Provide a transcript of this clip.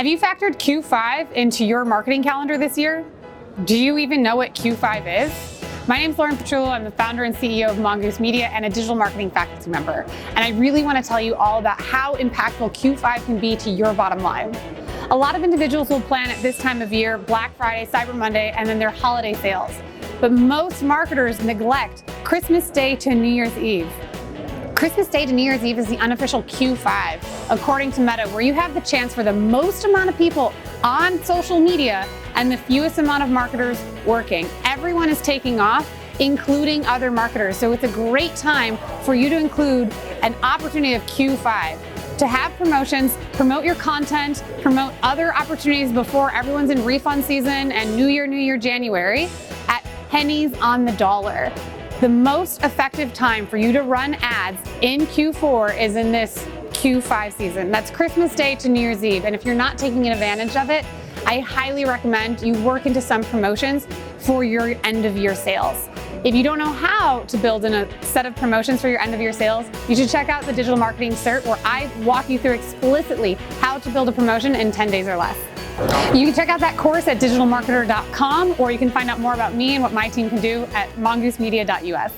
Have you factored Q5 into your marketing calendar this year? Do you even know what Q5 is? My name is Petrullo. I'm the founder and CEO of Mongoose Media and a digital marketing faculty member. And I really want to tell you all about how impactful Q5 can be to your bottom line. A lot of individuals will plan at this time of year, Black Friday, Cyber Monday, and then their holiday sales. But most marketers neglect Christmas Day to New Year's Eve. Christmas Day to New Year's Eve is the unofficial Q5, according to Meta, where you have the chance for the most amount of people on social media and the fewest amount of marketers working. Everyone is taking off, including other marketers. So it's a great time for you to include an opportunity of Q5 to have promotions, promote your content, promote other opportunities before everyone's in refund season and New Year, January at pennies on the dollar. The most effective time for you to run ads in Q4 is in this Q5 season. That's Christmas Day to New Year's Eve. And if you're not taking advantage of it, I highly recommend you work into some promotions for your end of year sales. If you don't know how to build in a set of promotions for your end of year sales, you should check out the Digital Marketing Cert, where I walk you through explicitly how to build a promotion in 10 days or less. You can check out that course at digitalmarketer.com, or you can find out more about me and what my team can do at mongoosemedia.us.